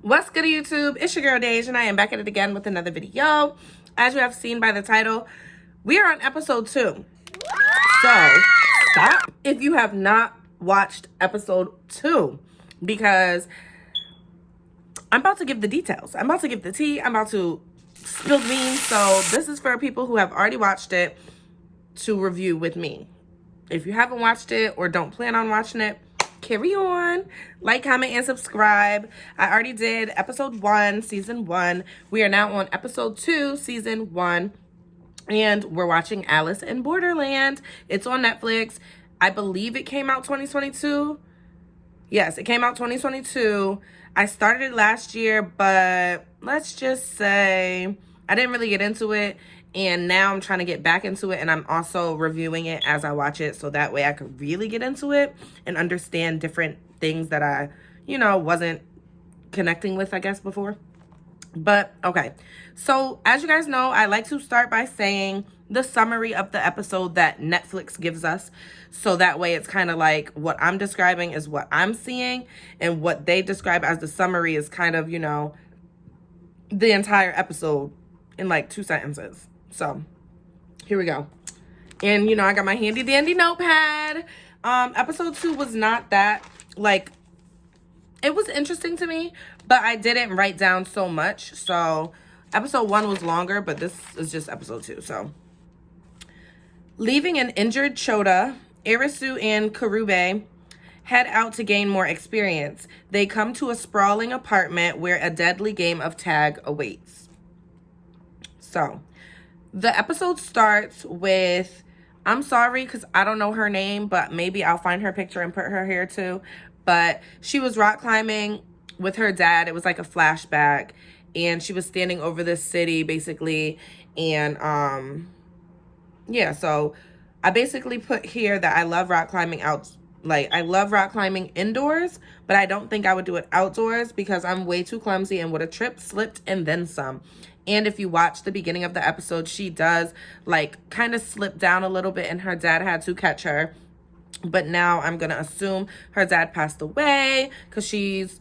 What's good, YouTube? It's your girl Dej, and I am back at it again with another video. As you have seen by the title, we are on episode 2. So stop if you have not watched episode 2, because I'm about to give the details. I'm about to give the tea. I'm about to spill the beans. So this is for people who have already watched it to review with me. If you haven't watched it or don't plan on watching it, carry on. Like, comment, and subscribe. I already did episode 1, season 1. We are now on episode 2, season 1. And we're watching Alice in Borderland. It's on Netflix. I believe it came out 2022. Yes, it came out 2022. I started it last year, but let's just say I didn't really get into it. And now I'm trying to get back into it, and I'm also reviewing it as I watch it, so that way I could really get into it and understand different things that I, wasn't connecting with, I guess, before. But, okay. So, as you guys know, I like to start by saying the summary of the episode that Netflix gives us. So that way it's kind of like what I'm describing is what I'm seeing, and what they describe as the summary is kind of, the entire episode in like 2 sentences. So here we go. And I got my handy dandy notepad. Episode 2 was not that, it was interesting to me, but I didn't write down so much. So episode 1 was longer, but this is just episode 2. So leaving an injured Chota, Irisu and Karube head out to gain more experience. They come to a sprawling apartment where a deadly game of tag awaits. So the episode starts with, I'm sorry because I don't know her name, but maybe I'll find her picture and put her here too. But she was rock climbing with her dad. It was like a flashback, and she was standing over this city basically. And yeah, so I basically put here that I love rock climbing I love rock climbing indoors, but I don't think I would do it outdoors because I'm way too clumsy and would have tripped, slipped, and then some. And if you watch the beginning of the episode, she does kind of slip down a little bit, and her dad had to catch her. But now I'm going to assume her dad passed away because she's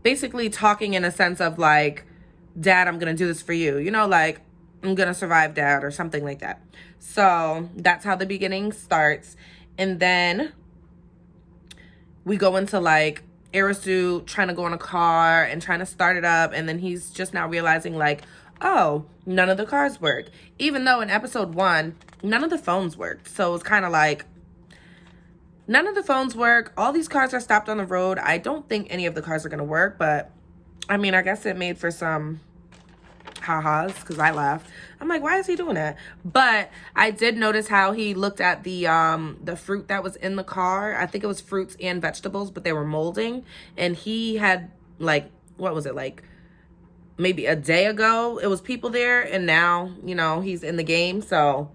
basically talking in a sense of Dad, I'm going to do this for you. I'm going to survive, Dad, or something like that. So that's how the beginning starts. And then we go into Irisu trying to go in a car and trying to start it up, and then he's just now realizing oh, none of the cars work, even though in episode 1 none of the phones worked. So it's kind of none of the phones work, all these cars are stopped on the road. I don't think any of the cars are gonna work, but I mean, I guess it made for some ha-has because I laughed. I'm like, why is he doing that? But I did notice how he looked at the fruit that was in the car. I think it was fruits and vegetables, but they were molding. And he had what was it, maybe a day ago it was people there, and now he's in the game. So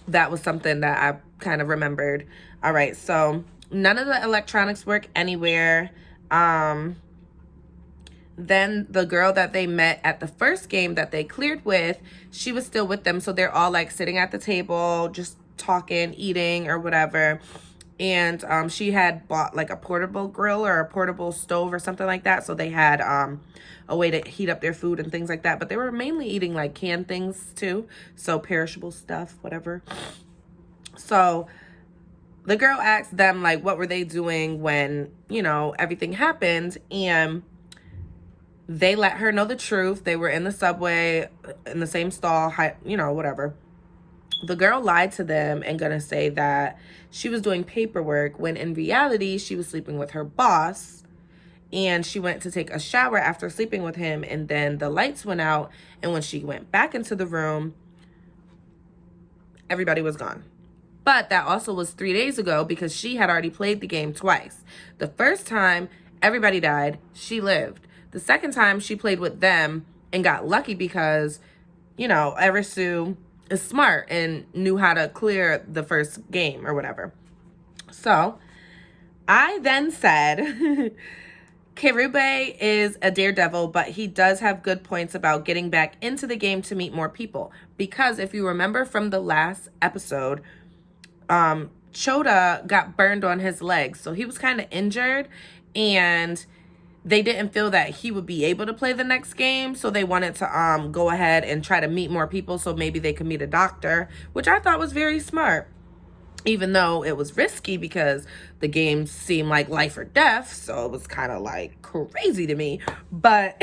that was something that I kind of remembered. All right, so none of the electronics work anywhere. Then the girl that they met at the first game that they cleared with, she was still with them. So they're all sitting at the table, just talking, eating or whatever. And she had bought a portable grill or a portable stove or something like that. So they had a way to heat up their food and things like that. But they were mainly eating canned things too. So perishable stuff, whatever. So the girl asked them what were they doing when, everything happened. And they let her know the truth. They were in the subway, in the same stall, whatever. The girl lied to them and gonna say that she was doing paperwork when in reality she was sleeping with her boss, and she went to take a shower after sleeping with him, and then the lights went out, and when she went back into the room, everybody was gone. But that also was 3 days ago because she had already played the game twice. The first time everybody died, she lived. The second time she played with them and got lucky because, Irisu is smart and knew how to clear the first game or whatever. So I then said, Karube is a daredevil, but he does have good points about getting back into the game to meet more people. Because if you remember from the last episode, Chota got burned on his legs. So he was kind of injured, and they didn't feel that he would be able to play the next game, so they wanted to go ahead and try to meet more people so maybe they could meet a doctor, which I thought was very smart, even though it was risky because the game seemed like life or death, so it was kind of like crazy to me. But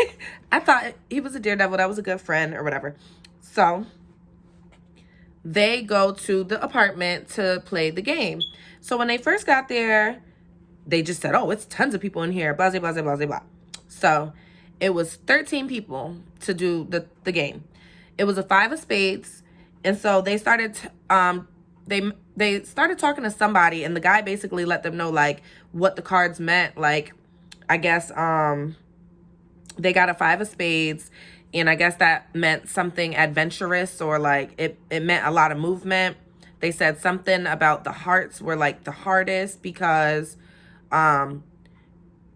I thought he was a daredevil, that was a good friend or whatever. So they go to the apartment to play the game. So when they first got there, they just said, oh, it's tons of people in here, blah, blah, blah, blah, blah. So it was 13 people to do the game. It was a 5 of spades. And so they started, they started talking to somebody, and the guy basically let them know, like, what the cards meant. Like, I guess they got a 5 of spades, and I guess that meant something adventurous, or like it meant a lot of movement. They said something about the hearts were like the hardest because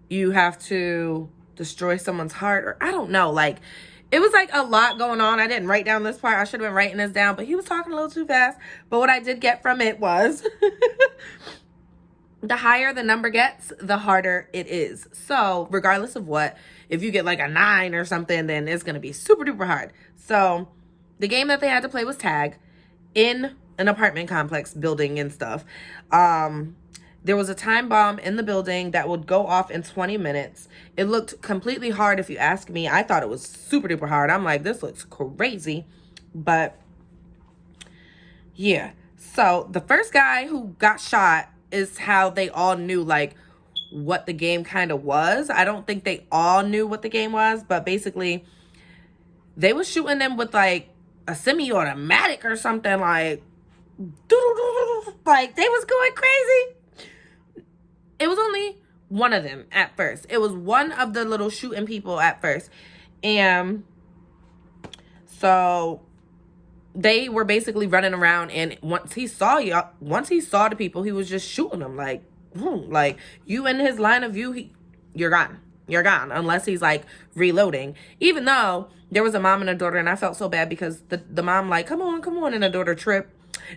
you have to destroy someone's heart, or I don't know, like it was like a lot going on. I didn't write down this part. I should have been writing this down, but he was talking a little too fast. But what I did get from it was the higher the number gets, the harder it is. So regardless of what, if you get like a 9 or something, then it's going to be super duper hard. So the game that they had to play was tag in an apartment complex building and stuff. There was a time bomb in the building that would go off in 20 minutes. It looked completely hard if you ask me. I thought it was super duper hard. I'm like, this looks crazy. But yeah. So the first guy who got shot is how they all knew like what the game kind of was. I don't think they all knew what the game was, but basically they was shooting them with like a semi-automatic or something, like they was going crazy. It was only one of them at first. It was one of the little shooting people at first. And so they were basically running around, and once he saw the people, he was just shooting them like, boom, like you in his line of view, you're gone. You're gone unless he's like reloading. Even though there was a mom and a daughter, and I felt so bad because the mom like, come on, and the daughter tripped,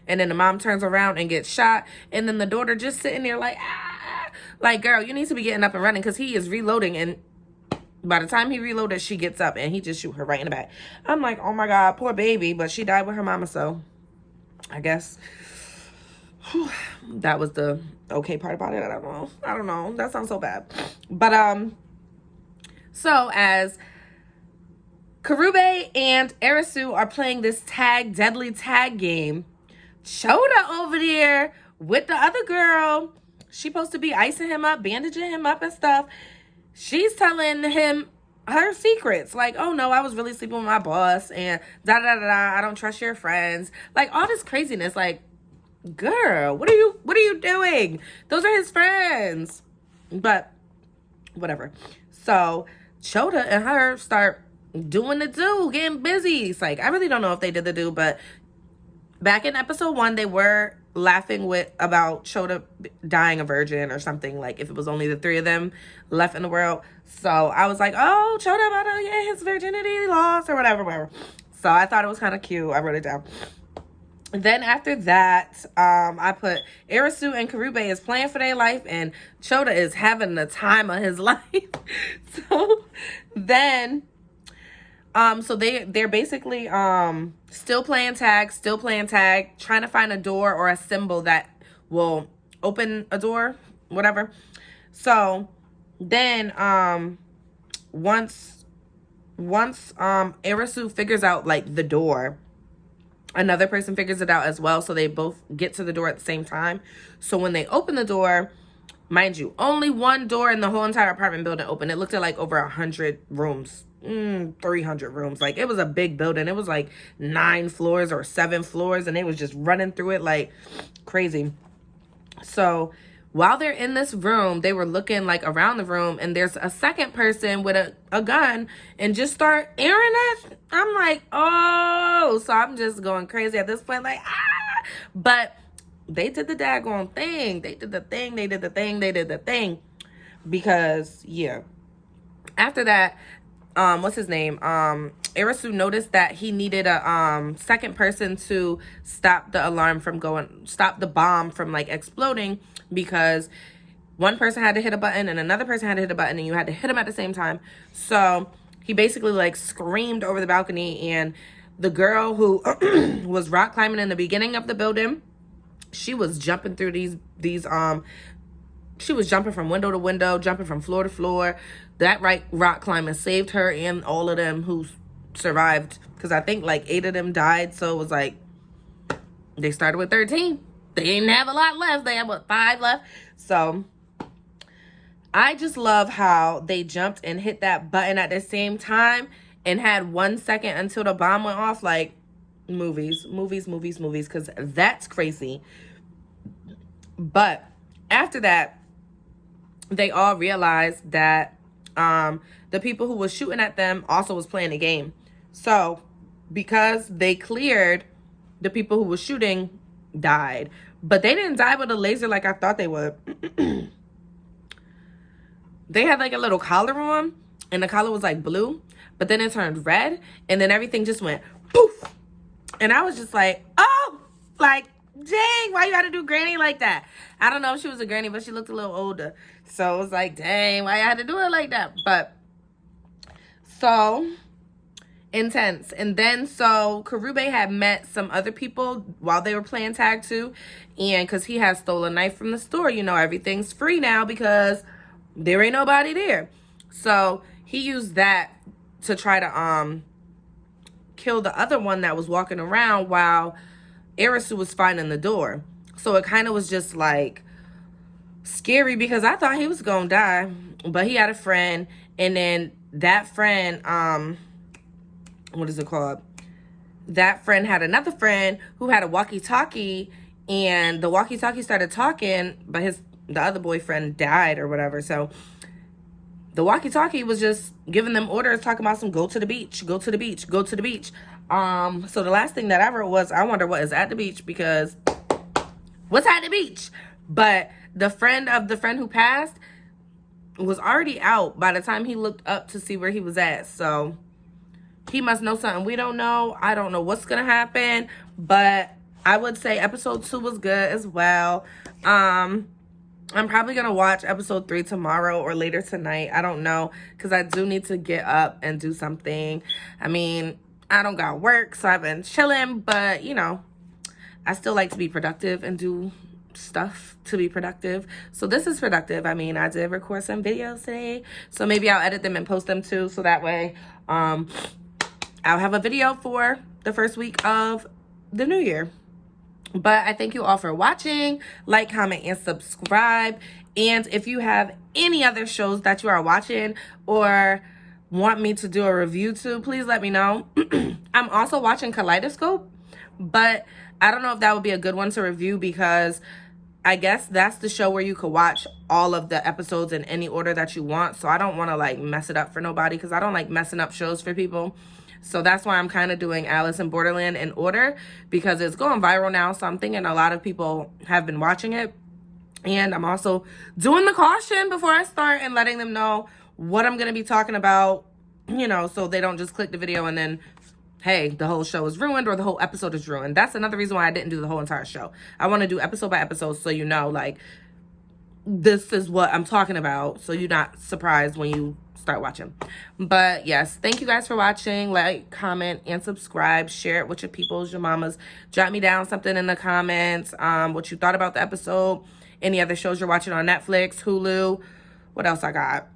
and then the mom turns around and gets shot, and then the daughter just sitting there like, like, girl, you need to be getting up and running because he is reloading, and by the time he reloaded, she gets up and he just shoot her right in the back. I'm like, oh my God, poor baby, but she died with her mama, so I guess that was the okay part about it. I don't know. That sounds so bad. But so as Karube and Arisu are playing this deadly tag game, Choda over there with the other girl, she supposed to be icing him up, bandaging him up and stuff. She's telling him her secrets. Like, oh no, I was really sleeping with my boss, and I don't trust your friends. Like all this craziness. Like, girl, what are you doing? Those are his friends. But whatever. So Choda and her start doing the do, getting busy. It's like, I really don't know if they did the do, but back in episode 1, they were laughing about Choda dying a virgin or something, like if it was only the 3 of them left in the world. So I was like, oh, Choda about to get his virginity lost or whatever. So I thought it was kind of cute. I wrote it down. Then after that, I put Arisu and Karube is playing for their life, and Choda is having the time of his life. So then so they're basically still playing tag, trying to find a door or a symbol that will open a door, whatever. So then once Arisu figures out like the door, another person figures it out as well, so they both get to the door at the same time. So when they open the door, mind you, only one door in the whole entire apartment building open. It looked at like over 100 rooms. 300 rooms. Like it was a big building. It was like 9 floors or 7 floors, and they was just running through it like crazy. So while they're in this room, they were looking like around the room, and there's a second person with a gun and just start airing it. I'm like, oh, so I'm just going crazy at this point, like, but they did the daggone thing. They did the thing. Because yeah, after that, what's his name? Arisu noticed that he needed a second person to stop the bomb from like exploding, because one person had to hit a button and another person had to hit a button, and you had to hit them at the same time. So he basically like screamed over the balcony, and the girl who was rock climbing in the beginning of the building, she was jumping through these she was jumping from window to window, jumping from floor to floor. That rock climbing saved her and all of them who survived, because I think like 8 of them died. So it was like they started with 13. They didn't have a lot left. They had, what, 5 left? So I just love how they jumped and hit that button at the same time and had 1 second until the bomb went off. Like, movies, because that's crazy. But after that, they all realized that the people who was shooting at them also was playing the game. So because they cleared, the people who were shooting died. But they didn't die with a laser like I thought they would. They had like a little collar on, and the collar was like blue, but then it turned red, and then everything just went poof. And I was just like, oh, like, dang, why you gotta do Granny like that? I don't know if she was a granny, but she looked a little older. So it was like, dang, why you had to do it like that? But so intense. And then so Karube had met some other people while they were playing tag too. And because he had stole a knife from the store, you know, everything's free now because there ain't nobody there. So he used that to try to kill the other one that was walking around while Arisu was finding the door. So it kind of was just like scary because I thought he was gonna die, but he had a friend, and then that friend, what is it called? That friend had another friend who had a walkie-talkie, and the walkie-talkie started talking, but the other boyfriend died or whatever. So the walkie-talkie was just giving them orders, talking about some go to the beach, go to the beach, go to the beach. So the last thing that I wrote was, I wonder what is at the beach, because what's at the beach? But the friend of the friend who passed was already out by the time he looked up to see where he was at. So he must know something we don't know. I don't know what's going to happen, but I would say episode 2 was good as well. I'm probably going to watch episode 3 tomorrow or later tonight. I don't know, because I do need to get up and do something. I mean, I don't got work, so I've been chilling, but, you know, I still like to be productive and do stuff to be productive. So this is productive. I mean, I did record some videos today, so maybe I'll edit them and post them too, so that way I'll have a video for the first week of the new year. But I thank you all for watching. Like, comment, and subscribe. And if you have any other shows that you are watching or want me to do a review to, please let me know. I'm also watching Kaleidoscope, but I don't know if that would be a good one to review, because I guess that's the show where you could watch all of the episodes in any order that you want. So I don't want to like mess it up for nobody, because I don't like messing up shows for people. So that's why I'm kind of doing Alice in Borderland in order, because it's going viral now. So I'm thinking a lot of people have been watching it. And I'm also doing the caution before I start and letting them know what I'm going to be talking about, you know, so they don't just click the video and then, hey, the whole show is ruined or the whole episode is ruined. That's another reason why I didn't do the whole entire show. I want to do episode by episode, so you know, like, this is what I'm talking about, so you're not surprised when you start watching. But yes, thank you guys for watching. Like, comment, and subscribe. Share it with your peoples, your mamas. Drop me down something in the comments, what you thought about the episode, any other shows you're watching on Netflix, Hulu. What else I got?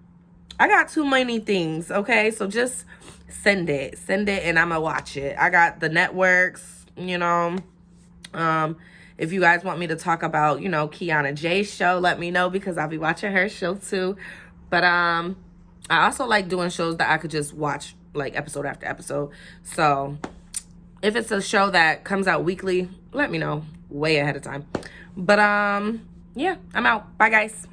I got too many things, okay? So just send it, and I'm gonna watch it. I got the networks, you know. If you guys want me to talk about, you know, Kiana J's show, let me know, because I'll be watching her show too. But I also like doing shows that I could just watch like episode after episode. So if it's a show that comes out weekly, let me know way ahead of time. But yeah, I'm out. Bye guys.